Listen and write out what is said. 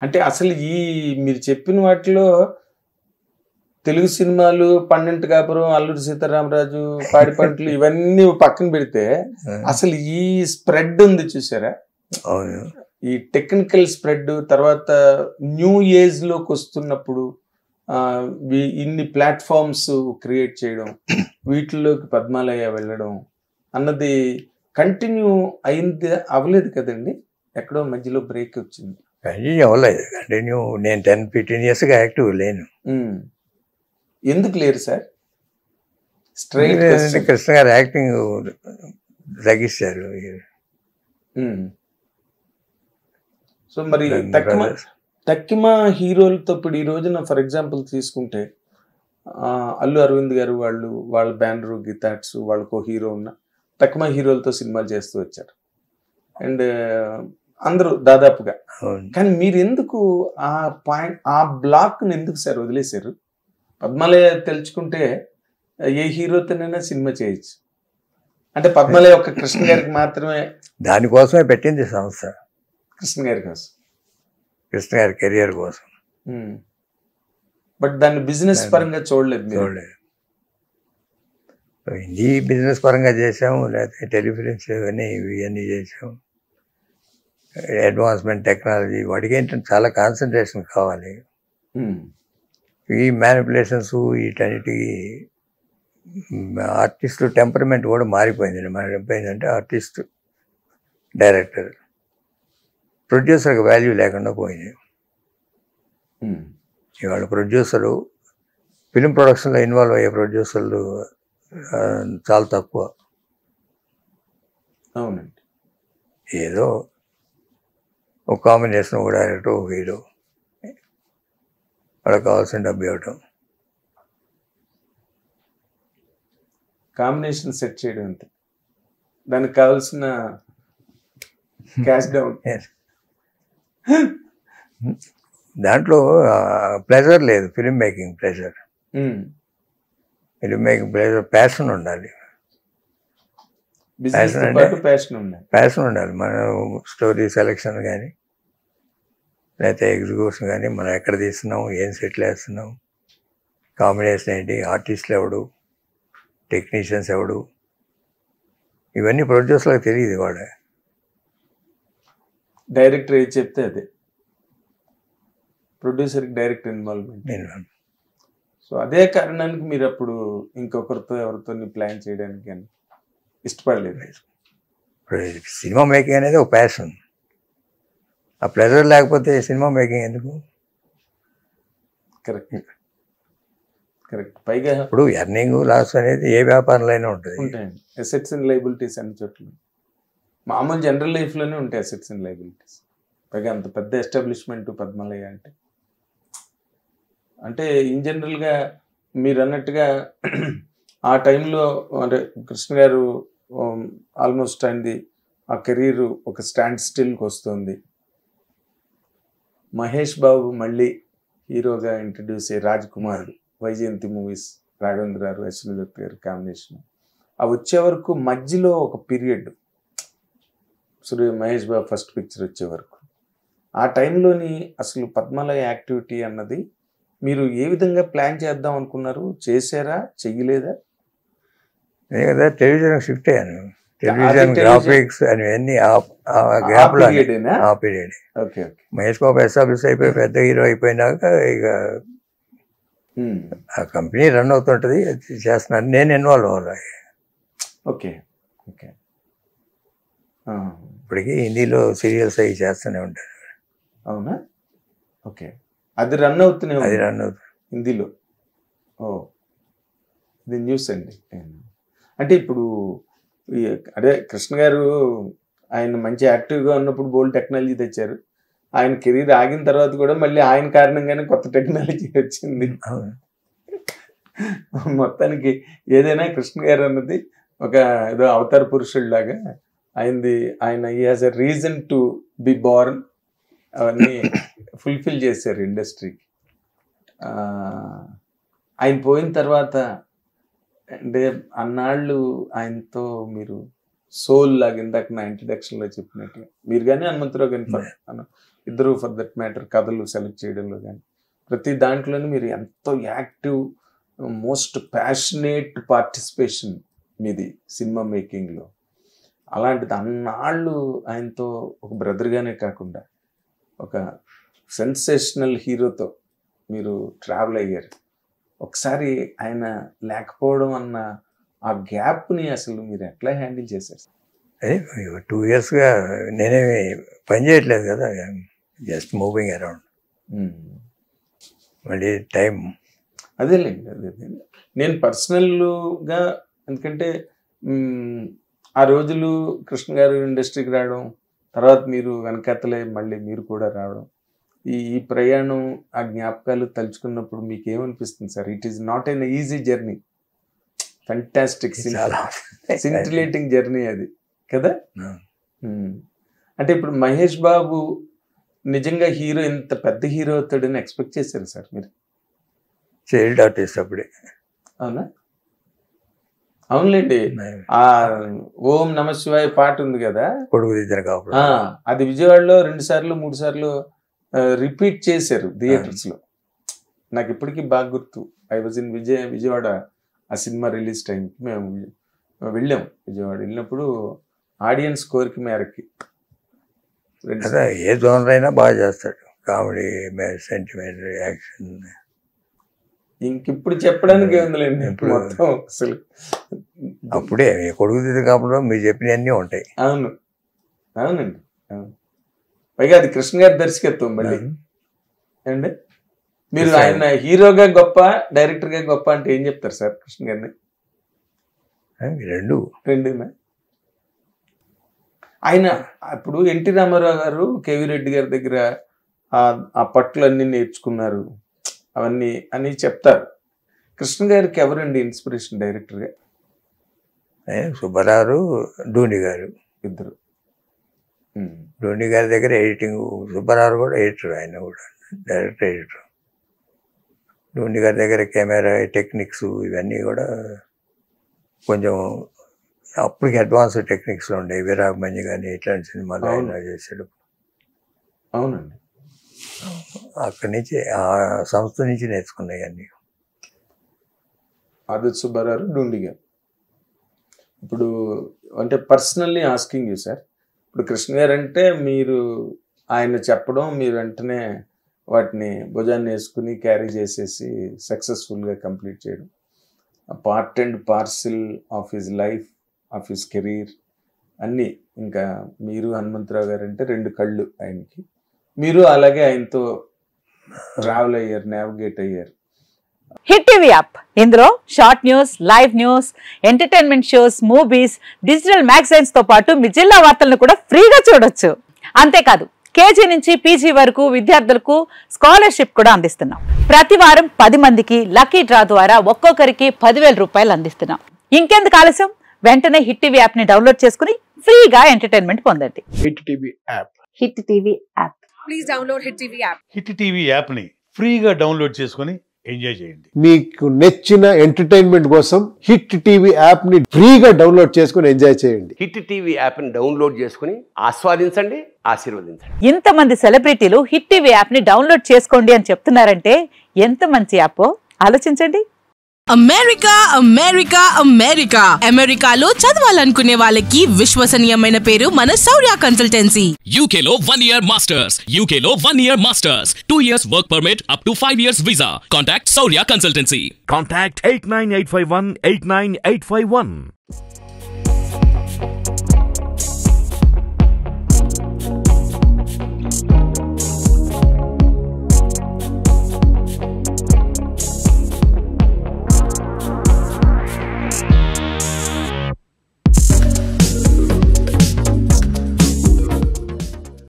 అంటే అసలు మీరు చెప్పిన వాటిలో తెలుగు సినిమాలు 12 కాపురం, అల్లూరి సీతారామరాజు, పాడి పంటలు ఇవన్నీ పక్కన పెడితే అసలు ఈ స్ప్రెడ్ ఉంది చూసారా? అవును. ఈ టెక్నికల్ స్ప్రెడ్ తర్వాత న్యూ ఏజ్ లోకి వస్తున్నప్పుడు ఇన్ని ప్లాట్ఫామ్స్ క్రియేట్ చేయడం, వీటిలోకి పద్మాలయ వెళ్ళడం అన్నది కంటిన్యూ అయింది అవ్వలేదు కదండి? ఎక్కడో మధ్యలో బ్రేక్ వచ్చింది. కంటిన్యూ అవ్వలేదు. కంటిన్యూ నేను 10-15 ఇయర్స్గా యాక్టివ్ లేను. ఎందుకు లేరు సార్? కృష్ణ గారు యాక్టింగ్ తగ్గిస్తారు. సో మరి తక్కిమ హీరోలతో ఇప్పుడు ఈ రోజున ఫర్ ఎగ్జాంపుల్ తీసుకుంటే అల్లు అరవింద్ గారు వాళ్ళ బ్యానరు గీతాట్స్ వాళ్ళకో హీరో ఉన్న తక్కిమ హీరోలతో సినిమాలు చేస్తూ వచ్చారు. అండ్ అందరూ దాదాపుగా. కానీ మీరు ఎందుకు ఆ బ్లాక్ని ఎందుకు సార్ వదిలేశారు? పద్మాలయ తెలుసుకుంటే ఏ హీరోతోనైనా సినిమా చేయొచ్చు. అంటే పద్మాలయ ఒక కృష్ణ గారికి మాత్రమే, దానికోసమే పెట్టింది సంస్థ. కృష్ణ గారి కోసం, కృష్ణ గారి కెరియర్ కోసం. బట్ దాన్ని బిజినెస్ పరంగా చూడలేదు. హిందీ బిజినెస్ పరంగా చేసాము, లేకపోతే టెలిఫిలిమ్స్ ఇవన్నీ చేసాము. అడ్వాన్స్మెంట్ టెక్నాలజీ వాటికి ఏంటంటే చాలా కాన్సన్ట్రేషన్ కావాలి. ఈ మ్యానిపులేషన్స్ వీటన్నిటికి ఆర్టిస్టు టెంపర్మెంట్ కూడా మారిపోయింది. మనకి అయిపోయిందంటే ఆర్టిస్ట్, డైరెక్టర్, ప్రొడ్యూసర్కి వాల్యూ లేకుండా పోయింది. ఇవాళ ప్రొడ్యూసరు ఫిలిం ప్రొడక్షన్లో ఇన్వాల్వ్ అయ్యే ప్రొడ్యూసర్లు చాలా తక్కువ. అవునండి. ఏదో ఒక కాంబినేషన్, ఒక డైరెక్టర్, ఒక హీరో, వాళ్ళకి కావాల్సిన డబ్బు ఇవ్వటం, కాంబినేషన్ సెట్ చేయడం అంతే. దానికి కావాల్సిన క్యాష్ డౌన్. దాంట్లో ప్లెజర్ లేదు. Film making pleasure, film making pleasure, passion ఉండాలి. ప్యాషన్ ఉండాలి. మన స్టోరీ సెలెక్షన్ కానీ లేకపోతే ఎగ్జిక్యూషన్ కానీ, మనం ఎక్కడ తీస్తున్నాం, ఏం సెటిల్ వేస్తున్నాం, కాంబినేషన్ ఏంటి, ఆర్టిస్టులు ఎవడు, టెక్నీషియన్స్ ఎవడు, ఇవన్నీ ప్రొడ్యూసర్లకు తెలియదు. వాడ డైరెక్టర్ ఏది చెప్తే అదే, ప్రొడ్యూసర్కి డైరెక్ట్ ఇన్వాల్వ్మెంట్. సో అదే కారణానికి మీరు అప్పుడు ఇంకొకరితో ఎవరితో ప్లాన్ చేయడానికి కానీ ఇష్టపడలేదు. సినిమా మేకింగ్ అనేది ఒక ప్యాషన్. ఆ ప్లెజర్ లేకపోతే సినిమా మేకింగ్ ఎందుకు? Correct correct. పైగా ఇప్పుడు ఎర్నింగ్ లాస్ అనేది ఏ వ్యాపారంలో అయినా ఉంటుంది. ఉంటాయండి. అసెట్స్ అండ్ లయబిలిటీస్ అన్ని చోట్ల, మామూలు జనరల్ లైఫ్లోనే ఉంటాయి అసెట్స్ అండ్ లయబిలిటీస్. పైగా అంత పెద్ద ఎస్టాబ్లిష్మెంట్ పద్మాలయ అంటే ఇన్ జనరల్గా మీరు అన్నట్టుగా ఆ టైంలో అంటే కృష్ణ గారు ఆల్మోస్ట్ అయింది, ఆ కెరీర్ ఒక స్టాండ్ స్టిల్కి వస్తుంది. మహేష్ బాబు మళ్ళీ హీరోగా ఇంట్రడ్యూస్ అయ్యి రాజ్కుమార్, వైజయంతి మూవీస్, రాఘవేంద్ర గారు, అశ్విని దత్ గారు కాంబినేషన్, అవి వచ్చే వరకు మధ్యలో ఒక period, Mahesh Babu first picture వచ్చే వరకు, ఆ టైంలోని అసలు పద్మాలయ యాక్టివిటీ అన్నది మీరు ఏ విధంగా ప్లాన్ చేద్దాం అనుకున్నారు? చేశారా, చెయ్యలేదా? నేను కదా టెలివిజన్ షిఫ్ట్ అయ్యాను. టెలివిజన్ గ్రాఫిక్స్ అని పీరియడ్. మహేష్ బాబు ఎస్టాబ్లిష్ అయిపోయి పెద్ద హీరో అయిపోయినాక ఇక ఆ కంపెనీ రన్ అవుతుంటుంది, చేస్తున్నాను, నేను ఇన్వాల్వ్ అవ్వాలి. Okay okay. ఇప్పటికీ హిందీలో సీరియల్స్ అవి చేస్తూనే ఉంటాను. అవునా? ఓకే. అది రన్ అవుతుంది హిందీలో. ఓ, ఇది న్యూస్ అండి. అంటే ఇప్పుడు అదే కృష్ణ గారు ఆయన మంచి యాక్టివ్గా ఉన్నప్పుడు బోల్డ్ టెక్నాలజీ తెచ్చారు. ఆయన కెరీర్ ఆగిన తర్వాత కూడా మళ్ళీ ఆయన కారణంగానే కొత్త టెక్నాలజీ వచ్చింది. మొత్తానికి ఏదైనా కృష్ణ గారు అన్నది ఒక ఏదో అవతార పురుషుడిలాగా ఆయన he has a reason to be born, అవన్నీ ఫుల్ఫిల్ చేశారు ఇండస్ట్రీకి. ఆయన పోయిన తర్వాత అంటే అన్నాళ్ళు ఆయనతో మీరు సోల్ లాగా ఇందాక నా ఇంట్రడక్షన్ లో చెప్పినట్టుగా మీరు కానీ హనుమంతరావు కానీ ఇద్దరు ఫర్ దట్ మ్యాటర్ కథలు సెలెక్ట్ చేయడంలో కానీ ప్రతి దాంట్లోనూ మీరు ఎంతో యాక్టివ్ మోస్ట్ ప్యాషనేట్ పార్టిసిపేషన్ మీది సినిమా మేకింగ్లో. అలాంటిది అన్నాళ్ళు ఆయనతో ఒక బ్రదర్గానే కాకుండా ఒక సెన్సేషనల్ హీరోతో మీరు ట్రావెల్ అయ్యారు. ఒకసారి ఆయన లేకపోవడం అన్న ఆ గ్యాప్ని అసలు మీరు ఎట్లా హ్యాండిల్ చేశారు? 2 yearsగా నేనేమి పని చేయట్లేదు కదా, జస్ట్ మూవింగ్ అరౌండ్. మళ్ళీ టైం అదేలేండి. అదే నేను పర్సనల్గా ఎందుకంటే ఆ రోజులు కృష్ణ గారు ఇండస్ట్రీకి రావడం, తర్వాత మీరు వెనకతలే మళ్ళీ మీరు కూడా రావడం, ఈ ప్రయాణం ఆ జ్ఞాపకాలు తలుచుకున్నప్పుడు మీకు ఏమనిపిస్తుంది sir? It is not an easy journey, fantastic scintillating journey అది కదా. అంటే ఇప్పుడు మహేష్ బాబు నిజంగా హీరో ఇంత పెద్ద హీరో అవుతాడని ఎక్స్పెక్ట్ చేశారు సార్ మీరు? చైల్డ్ ఆర్టిస్ట్ అప్పుడే. అవునా? అవునులేండి. ఆ ఓం నమ శివాయ పాట ఉంది కదా, అది విజయవాడలో 2 సార్లు 3 సార్లు రిపీట్ చేశారు థియేటర్స్ లో. నాకు ఇప్పటికీ బాగా గుర్తు. ఐ వాజ్ ఇన్ విజయవాడ ఆ సినిమా రిలీజ్ టైంకి మేము వెళ్ళాం. విజయవాడ వెళ్ళినప్పుడు ఆడియన్స్ కోరిక మేరకి ఏ జోనర్ అయినా బాగా చేస్తాడు, కామెడీ, సెంటిమెంట్, యాక్షన్. ఇంకిప్పుడు చెప్పడానికి ఏముందిలేండి, మొత్తం అసలు అప్పుడే కొడుకు దిద్దు కాపులో మీరు చెప్పినవన్నీ ఉంటాయి. అవును, అవునండి. పైగా అది కృష్ణ గారి దర్శకత్వం మళ్ళీ అండి. మీరు ఆయన హీరోగా గొప్ప, డైరెక్టర్గా గొప్ప అంటే ఏం చెప్తారు సార్ కృష్ణ గారిని? రెండునా? ఆయన ఇప్పుడు ఎన్టీ రామారావు గారు కేవీ రెడ్డి గారి దగ్గర ఆ పట్టులన్నీ నేర్చుకున్నారు అవన్నీ అని చెప్తారు. కృష్ణ గారికి ఎవరండి ఇన్స్పిరేషన్ డైరెక్టర్గా? సుబ్బారావు, ధోని గారు ఇద్దరు. ధోని గారి దగ్గర ఎడిటింగ్, సుబ్బారావు కూడా ఎడిటర్, ఆయన కూడా డైరెక్టర్ ఎడిటర్. ధోని గారి దగ్గర కెమెరా టెక్నిక్స్ ఇవన్నీ కూడా కొంచెం అప్పటికి అడ్వాన్స్ టెక్నిక్స్లో ఉండే. వీరాభిమన్యు కానీ ఇట్లాంటి సినిమాలు ఆయన చేశాడు. అవునండి. అక్కడి నుంచి ఆ సంస్థ నుంచి నేర్చుకున్నాయి అన్నీ. ఆదిత్య సుబ్బారావు, ధోని గారు. ఇప్పుడు అంటే పర్సనల్లీ ఆస్కింగ్ యూ సార్, ఇప్పుడు కృష్ణ గారు అంటే మీరు ఆయన చెప్పడం మీరు వెంటనే వాటిని భుజాన్ని వేసుకుని క్యారీ చేసేసి సక్సెస్ఫుల్గా కంప్లీట్ చేయడం, part and parcel of his life, of his career అన్నీ. ఇంకా మీరు హనుమంతరావు గారు అంటే 2 కళ్ళు ఆయనకి. మీరు అలాగే ఆయనతో ట్రావెల్ అయ్యారు, నావిగేట్ అయ్యారు. హిట్ టీవీ యాప్, ఇందులో short news, live news, entertainment shows, movies, digital magazines తో పాటు మీ జిల్లా వార్తలను కూడా ఫ్రీగా చూడొచ్చు. అంతేకాదు కేజీ నుంచి పీజీ వరకు విద్యార్థులకు స్కాలర్షిప్ కూడా అందిస్తున్నాం. ప్రతి వారం 10 మందికి లక్కీ డ్రా ద్వారా ఒక్కొక్కరికి 10,000 రూపాయలు అందిస్తున్నాం. ఇంకెందుకు ఆలస్యం, వెంటనే హిట్ టీవీ యాప్ ని డౌన్లోడ్ చేసుకుని ఫ్రీగా ఎంటర్టైన్మెంట్ పొందండి. Hit TV app. Hit TV app. Please download hit TV app. Hit TV app ని ఫ్రీగా డౌన్లోడ్ చేసుకుని ఎంజాయ్ చేయండి. మీకు నచ్చిన ఎంటర్టైన్మెంట్ కోసం హిట్ టీవీ యాప్ ని ఫ్రీగా డౌన్లోడ్ చేసుకుని ఎంజాయ్ చేయండి. హిట్ టీవీ యాప్ ని డౌన్లోడ్ చేసుకుని ఆస్వాదించండి, ఆశీర్వదించండి. ఇంతమంది సెలబ్రిటీలు హిట్ టీవీ యాప్ ని డౌన్లోడ్ చేసుకోండి అని చెప్తున్నారంటే ఎంత మంచి యాప్ ఆలోచించండి. అమెరికా అమెరికా అమెరికా అమెరికాలో చదవాలనుకునే వాళ్ళకి విశ్వసనీయమైన పేరు మన శౌర్య కన్సల్టెన్సీ. UK లో 1 year masters, UK లో 1 year masters, 2 years work permit up to 5 years visa. Contact Saurya Consultancy. Contact 89851 89851.